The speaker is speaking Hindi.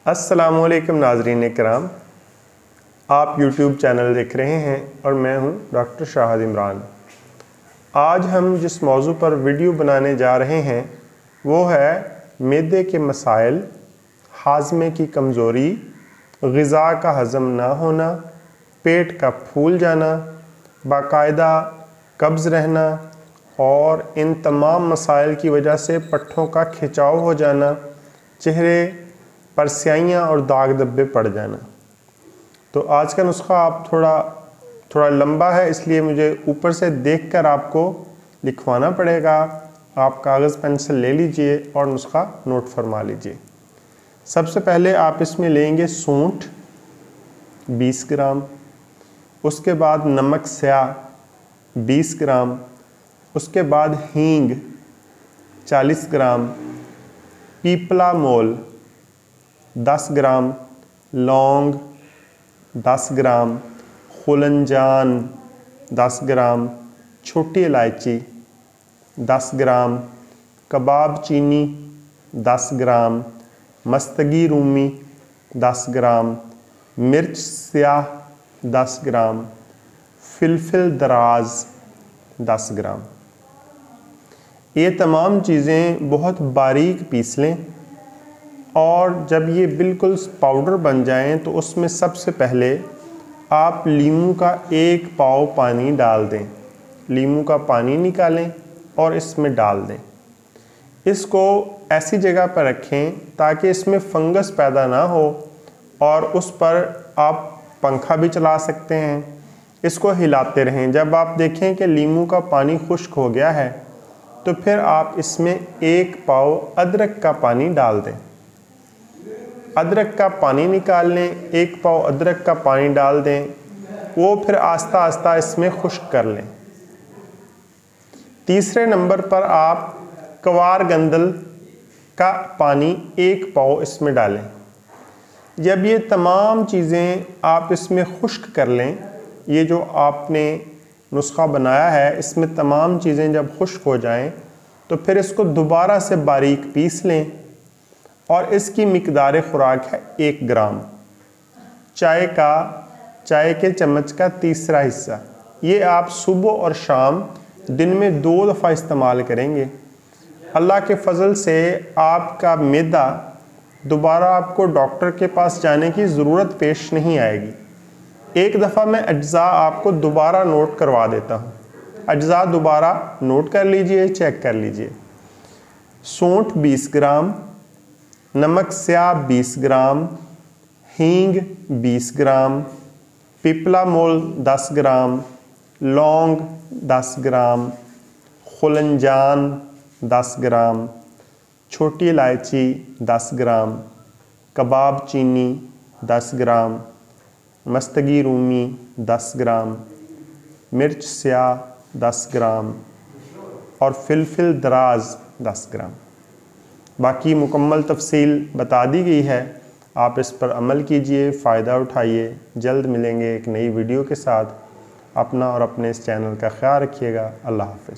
अस्सलामु अलैकुम नाज़रीन इकराम, आप यूट्यूब चैनल देख रहे हैं और मैं हूं डॉक्टर शाहिद इमरान। आज हम जिस मौजू पर वीडियो बनाने जा रहे हैं वो है मैदे के मसाइल, हाज़मे की कमज़ोरी, ग़िज़ा का हज़म ना होना, पेट का फूल जाना, बाकायदा कब्ज़ रहना और इन तमाम मसाइल की वजह से पट्ठों का खिंचाव हो जाना, चेहरे पर स्याहियाँ और दाग धब्बे पड़ जाना। तो आज का नुस्खा आप थोड़ा लंबा है, इसलिए मुझे ऊपर से देखकर आपको लिखवाना पड़ेगा। आप कागज़ पेंसिल ले लीजिए और नुस्खा नोट फरमा लीजिए। सबसे पहले आप इसमें लेंगे सूंठ 20 ग्राम, उसके बाद नमक स्याह 20 ग्राम, उसके बाद हींग 40 ग्राम, पीपला मोल 10 ग्राम, लौंग 10 ग्राम, खुलंजान 10 ग्राम, छोटी इलायची 10 ग्राम, कबाब चीनी 10 ग्राम, मस्तगी रूमी 10 ग्राम, मिर्च स्याह 10 ग्राम, फिलफिल दराज 10 ग्राम। ये तमाम चीज़ें बहुत बारीक पीस लें और जब ये बिल्कुल पाउडर बन जाएं तो उसमें सबसे पहले आप लीमू का 1 पाव पानी डाल दें। लीमू का पानी निकालें और इसमें डाल दें। इसको ऐसी जगह पर रखें ताकि इसमें फंगस पैदा ना हो और उस पर आप पंखा भी चला सकते हैं। इसको हिलाते रहें। जब आप देखें कि लीमू का पानी खुश्क हो गया है तो फिर आप इसमें 1 पाव अदरक का पानी डाल दें। अदरक का पानी निकाल लें, 1 पाव अदरक का पानी डाल दें, वो फिर आस्ता आस्ता इसमें खुश्क कर लें। तीसरे नंबर पर आप कवार गंदल का पानी 1 पाव इसमें डालें। जब ये तमाम चीज़ें आप इसमें खुश्क कर लें, ये जो आपने नुस्खा बनाया है इसमें तमाम चीज़ें जब खुश्क हो जाएं तो फिर इसको दोबारा से बारीक पीस लें और इसकी मिकदार खुराक है 1 ग्राम। चाय के चम्मच का तीसरा हिस्सा। ये आप सुबह और शाम दिन में 2 दफ़ा इस्तेमाल करेंगे। अल्लाह के फजल से आपका मैदा दोबारा आपको डॉक्टर के पास जाने की ज़रूरत पेश नहीं आएगी। एक दफ़ा मैं अज्जा आपको दोबारा नोट करवा देता हूँ। अज्जा दोबारा नोट कर लीजिए, चेक कर लीजिए। सूंठ 20 ग्राम, नमक स्याह 20 ग्राम, हींग 20 ग्राम, पिपला मोल 10 ग्राम, लौंग 10 ग्राम, खुलंजान 10 ग्राम, छोटी इलायची 10 ग्राम, कबाब चीनी 10 ग्राम, मस्तगी रूमी 10 ग्राम, मिर्च स्याह 10 ग्राम और फिलफिल दराज 10 ग्राम। बाकी मुकम्मल तफसील बता दी गई है। आप इस पर अमल कीजिए, फ़ायदा उठाइए। जल्द मिलेंगे एक नई वीडियो के साथ। अपना और अपने इस चैनल का ख्याल रखिएगा। अल्लाह हाफ़िज़।